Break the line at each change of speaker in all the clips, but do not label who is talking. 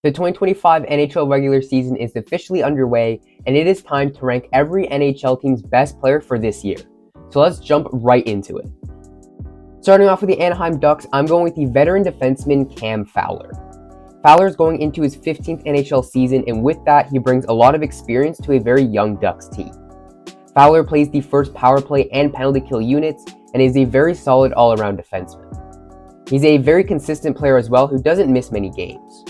The 2025 NHL regular season is officially underway, and it is time to rank every NHL team's best player for this year. So let's jump right into it. Starting off with the Anaheim Ducks, I'm going with the veteran defenseman Cam Fowler. Fowler is going into his 15th NHL season, and with that, he brings a lot of experience to a very young Ducks team. Fowler plays the first power play and penalty kill units, and is a very solid all-around defenseman. He's a very consistent player as well who doesn't miss many games.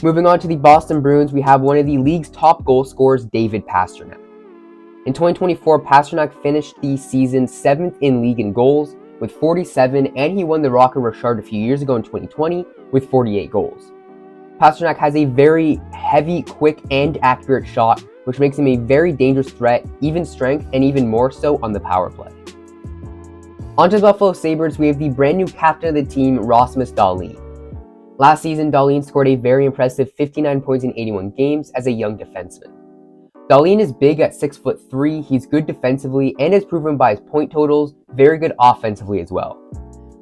Moving on to the Boston Bruins, we have one of the league's top goal scorers, David Pastrnak. In 2024, Pastrnak finished the season 7th in league in goals with 47, and he won the Rocket Richard a few years ago in 2020 with 48 goals. Pastrnak has a very heavy, quick, and accurate shot, which makes him a very dangerous threat, even strength, and even more so on the power play. On to the Buffalo Sabres, we have the brand new captain of the team, Rasmus Dahlin. Last season, Dahlin scored a very impressive 59 points in 81 games as a young defenseman. Dahlin is big at 6'3", he's good defensively, and is proven by his point totals, very good offensively as well.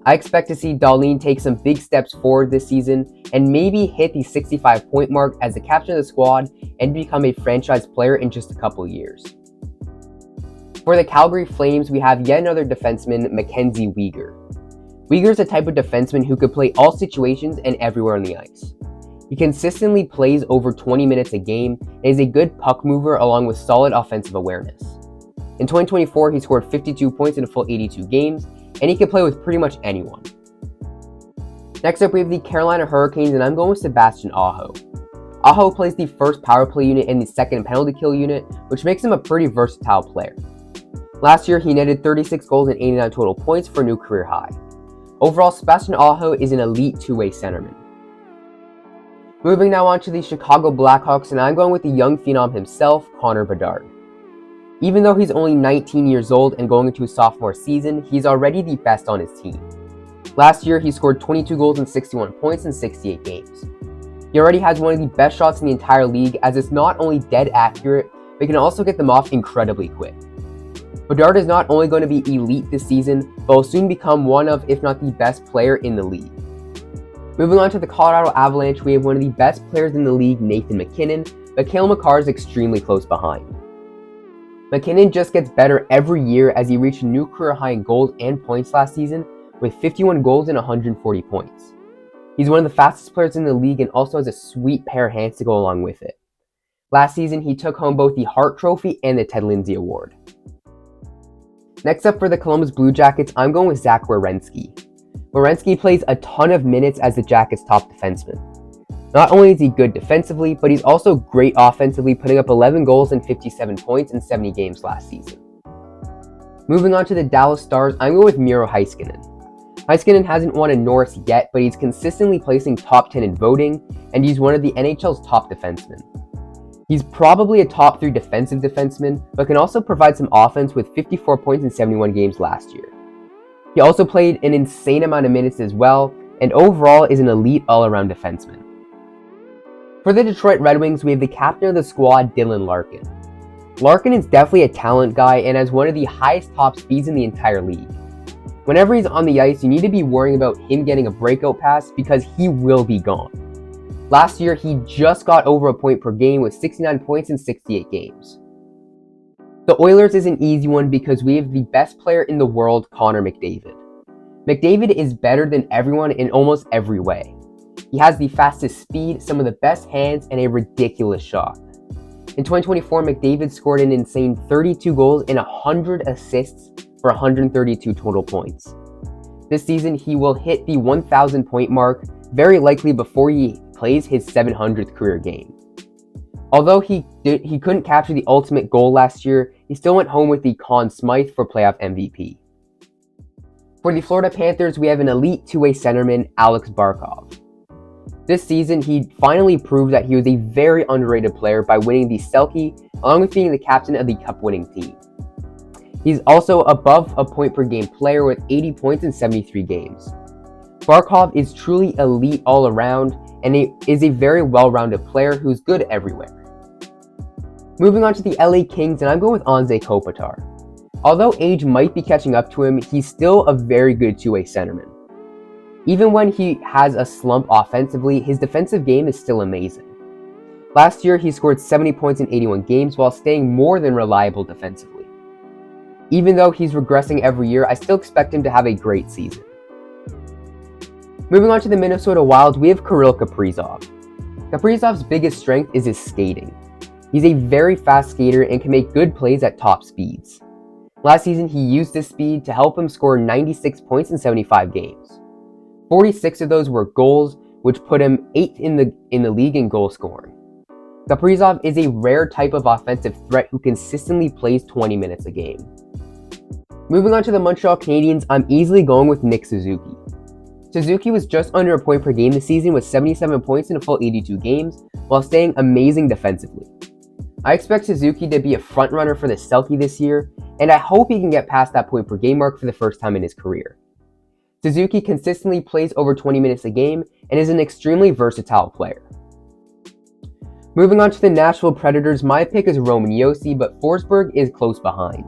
I expect to see Dahlin take some big steps forward this season, and maybe hit the 65-point mark as the captain of the squad, and become a franchise player in just a couple years. For the Calgary Flames, we have yet another defenseman, Mackenzie Weegar. Weegar is a type of defenseman who could play all situations and everywhere on the ice. He consistently plays over 20 minutes a game and is a good puck mover along with solid offensive awareness. In 2024, he scored 52 points in a full 82 games, and he can play with pretty much anyone. Next up, we have the Carolina Hurricanes, and I'm going with Sebastian Aho. Aho plays the first power play unit and the second penalty kill unit, which makes him a pretty versatile player. Last year, he netted 36 goals and 89 total points for a new career high. Overall, Sebastian Aho is an elite two-way centerman. Moving now on to the Chicago Blackhawks, and I'm going with the young phenom himself, Connor Bedard. Even though he's only 19 years old and going into his sophomore season, he's already the best on his team. Last year, he scored 22 goals and 61 points in 68 games. He already has one of the best shots in the entire league, as it's not only dead accurate, but can also get them off incredibly quick. Bedard is not only going to be elite this season, but will soon become one of, if not the best player in the league. Moving on to the Colorado Avalanche, we have one of the best players in the league, Nathan MacKinnon, but Cale Makar is extremely close behind. MacKinnon just gets better every year as he reached a new career high in goals and points last season with 51 goals and 140 points. He's one of the fastest players in the league and also has a sweet pair of hands to go along with it. Last season, he took home both the Hart Trophy and the Ted Lindsay Award. Next up for the Columbus Blue Jackets, I'm going with Zach Werenski. Werenski plays a ton of minutes as the Jackets' top defenseman. Not only is he good defensively, but he's also great offensively, putting up 11 goals and 57 points in 70 games last season. Moving on to the Dallas Stars, I'm going with Miro Heiskanen. Heiskanen hasn't won a Norris yet, but he's consistently placing top 10 in voting, and he's one of the NHL's top defensemen. He's probably a top 3 defensive defenseman, but can also provide some offense with 54 points in 71 games last year. He also played an insane amount of minutes as well, and overall is an elite all-around defenseman. For the Detroit Red Wings, we have the captain of the squad, Dylan Larkin. Larkin is definitely a talent guy and has one of the highest top speeds in the entire league. Whenever he's on the ice, you need to be worrying about him getting a breakout pass because he will be gone. Last year, he just got over a point per game with 69 points in 68 games. The Oilers is an easy one because we have the best player in the world, Connor McDavid. McDavid is better than everyone in almost every way. He has the fastest speed, some of the best hands, and a ridiculous shot. In 2024, McDavid scored an insane 32 goals and 100 assists for 132 total points. This season, he will hit the 1,000 point mark, very likely before he plays his 700th career game. Although he couldn't capture the ultimate goal last year, he still went home with the Conn Smythe for playoff MVP. For the Florida Panthers, we have an elite two-way centerman, Alex Barkov. This season, he finally proved that he was a very underrated player by winning the Selke, along with being the captain of the cup-winning team. He's also above a point per game player with 80 points in 73 games. Barkov is truly elite all around, and he is a very well-rounded player who's good everywhere. Moving on to the LA Kings, and I'm going with Anze Kopitar. Although age might be catching up to him, he's still a very good two-way centerman. Even when he has a slump offensively, his defensive game is still amazing. Last year, he scored 70 points in 81 games while staying more than reliable defensively. Even though he's regressing every year, I still expect him to have a great season. Moving on to the Minnesota Wild, we have Kirill Kaprizov. Kaprizov's biggest strength is his skating. He's a very fast skater and can make good plays at top speeds. Last season, he used this speed to help him score 96 points in 75 games. 46 of those were goals, which put him 8th in the league in goal scoring. Kaprizov is a rare type of offensive threat who consistently plays 20 minutes a game. Moving on to the Montreal Canadiens, I'm easily going with Nick Suzuki. Suzuki was just under a point per game this season with 77 points in a full 82 games, while staying amazing defensively. I expect Suzuki to be a front-runner for the Selke this year, and I hope he can get past that point per game mark for the first time in his career. Suzuki consistently plays over 20 minutes a game and is an extremely versatile player. Moving on to the Nashville Predators, my pick is Roman Josi, but Forsberg is close behind.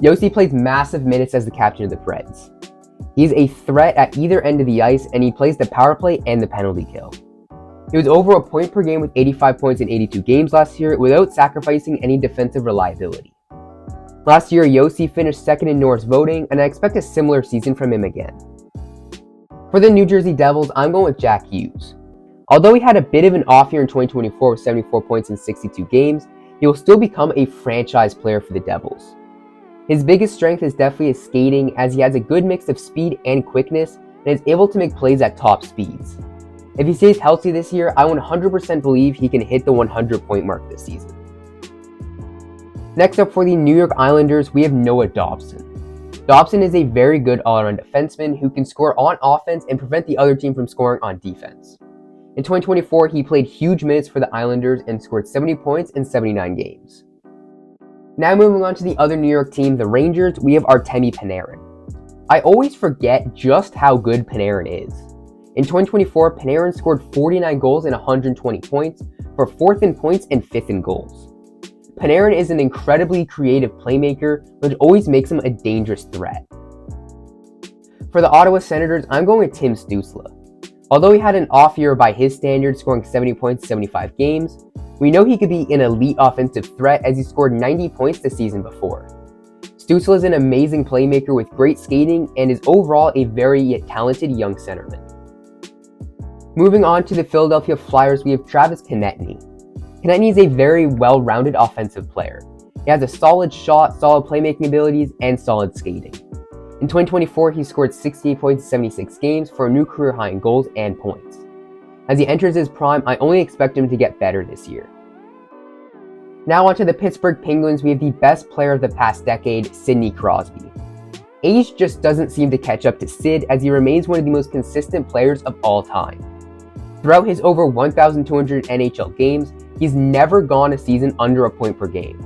Josi plays massive minutes as the captain of the Preds. He's a threat at either end of the ice, and he plays the power play and the penalty kill. He was over a point per game with 85 points in 82 games last year without sacrificing any defensive reliability. Last year, Josi finished second in Norris voting, and I expect a similar season from him again. For the New Jersey Devils, I'm going with Jack Hughes. Although he had a bit of an off year in 2024 with 74 points in 62 games, he will still become a franchise player for the Devils. His biggest strength is definitely his skating, as he has a good mix of speed and quickness and is able to make plays at top speeds. If he stays healthy this year, I 100% believe he can hit the 100-point mark this season. Next up for the New York Islanders, we have Noah Dobson. Dobson is a very good all-around defenseman who can score on offense and prevent the other team from scoring on defense. In 2024, he played huge minutes for the Islanders and scored 70 points in 79 games. Now moving on to the other New York team, the Rangers, we have Artemi Panarin. I always forget just how good Panarin is. In 2024, Panarin scored 49 goals and 120 points for 4th in points and 5th in goals. Panarin is an incredibly creative playmaker, which always makes him a dangerous threat. For the Ottawa Senators, I'm going with Tim Stützle. Although he had an off year by his standards, scoring 70 points in 75 games, we know he could be an elite offensive threat as he scored 90 points the season before. Stützle is an amazing playmaker with great skating and is overall a very talented young centerman. Moving on to the Philadelphia Flyers, we have Travis Konecny. Konecny is a very well-rounded offensive player. He has a solid shot, solid playmaking abilities, and solid skating. In 2024, he scored 68 points in 76 games for a new career high in goals and points. As he enters his prime, I only expect him to get better this year. Now onto the Pittsburgh Penguins, we have the best player of the past decade, Sidney Crosby. Age just doesn't seem to catch up to Sid, as he remains one of the most consistent players of all time. Throughout his over 1,200 NHL games, he's never gone a season under a point per game.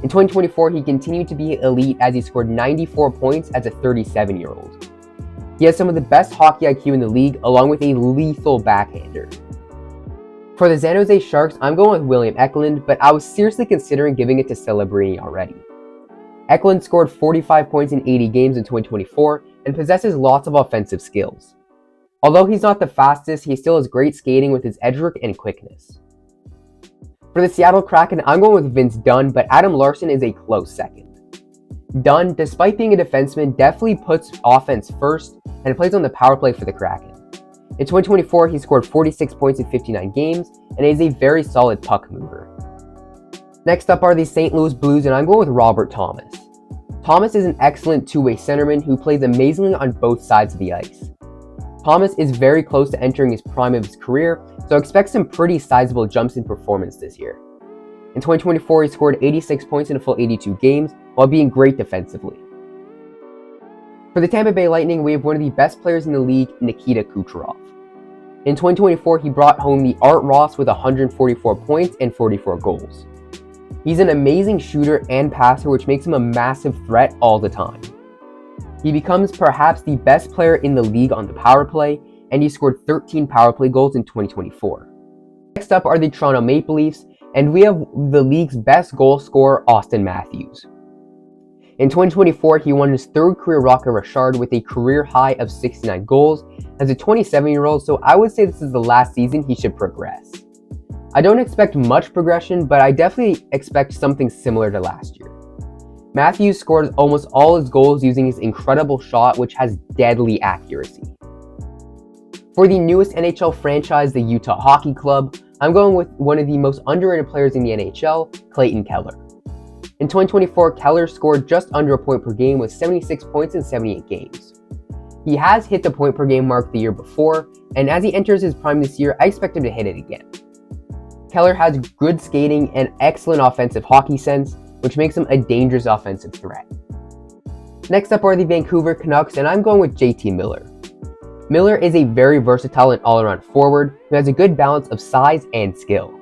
In 2024, he continued to be elite as he scored 94 points as a 37-year-old. He has some of the best hockey IQ in the league, along with a lethal backhander. For the San Jose Sharks, I'm going with William Eklund, but I was seriously considering giving it to Celebrini already. Eklund scored 45 points in 80 games in 2024 and possesses lots of offensive skills. Although he's not the fastest, he still has great skating with his edge work and quickness. For the Seattle Kraken, I'm going with Vince Dunn, but Adam Larson is a close second. Dunn, despite being a defenseman, definitely puts offense first and plays on the power play for the Kraken. In 2024, he scored 46 points in 59 games and is a very solid puck mover. Next up are the St. Louis Blues, and I'm going with Robert Thomas. Thomas is an excellent two-way centerman who plays amazingly on both sides of the ice. Thomas is very close to entering his prime of his career, so expect some pretty sizable jumps in performance this year. In 2024, he scored 86 points in a full 82 games while being great defensively. For the Tampa Bay Lightning, we have one of the best players in the league, Nikita Kucherov. In 2024, he brought home the Art Ross with 144 points and 44 goals. He's an amazing shooter and passer, which makes him a massive threat all the time. He becomes perhaps the best player in the league on the power play, and he scored 13 power play goals in 2024. Next up are the Toronto Maple Leafs, and we have the league's best goal scorer, Austin Matthews. In 2024, he won his third career Rocket Richard with a career high of 69 goals as a 27-year-old, so I would say this is the last season he should progress. I don't expect much progression, but I definitely expect something similar to last year. Matthews scored almost all his goals using his incredible shot, which has deadly accuracy. For the newest NHL franchise, the Utah Hockey Club, I'm going with one of the most underrated players in the NHL, Clayton Keller. In 2024, Keller scored just under a point per game with 76 points in 78 games. He has hit the point per game mark the year before, and as he enters his prime this year, I expect him to hit it again. Keller has good skating and excellent offensive hockey sense, which makes him a dangerous offensive threat. Next up are the Vancouver Canucks, and I'm going with JT Miller. Miller is a very versatile and all-around forward who has a good balance of size and skill.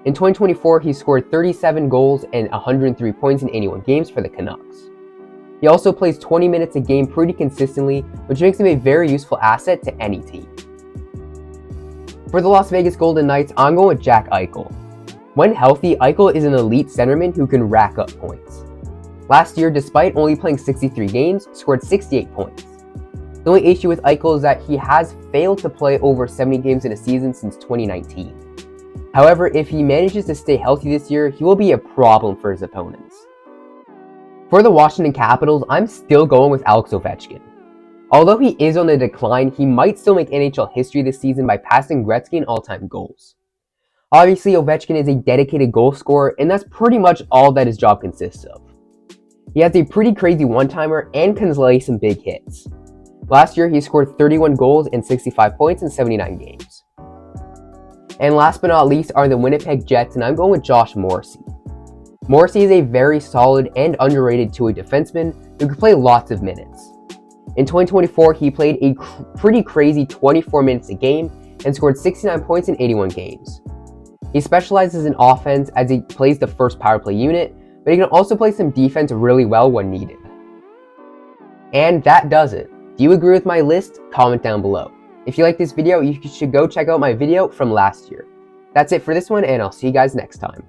In 2024, he scored 37 goals and 103 points in 81 games for the Canucks. He also plays 20 minutes a game pretty consistently, which makes him a very useful asset to any team. For the Las Vegas Golden Knights, I'm going with Jack Eichel. When healthy, Eichel is an elite centerman who can rack up points. Last year, despite only playing 63 games, scored 68 points. The only issue with Eichel is that he has failed to play over 70 games in a season since 2019. However, if he manages to stay healthy this year, he will be a problem for his opponents. For the Washington Capitals, I'm still going with Alex Ovechkin. Although he is on the decline, he might still make NHL history this season by passing Gretzky in all-time goals. Obviously, Ovechkin is a dedicated goal scorer, and that's pretty much all that his job consists of. He has a pretty crazy one-timer and can lay some big hits. Last year, he scored 31 goals and 65 points in 79 games. And last but not least are the Winnipeg Jets, and I'm going with Josh Morrissey. Morrissey is a very solid and underrated two-way defenseman who can play lots of minutes. In 2024, he played a pretty crazy 24 minutes a game and scored 69 points in 81 games. He specializes in offense as he plays the first power play unit, but he can also play some defense really well when needed. And that does it. Do you agree with my list? Comment down below. If you like this video, you should go check out my video from last year. That's it for this one, and I'll see you guys next time.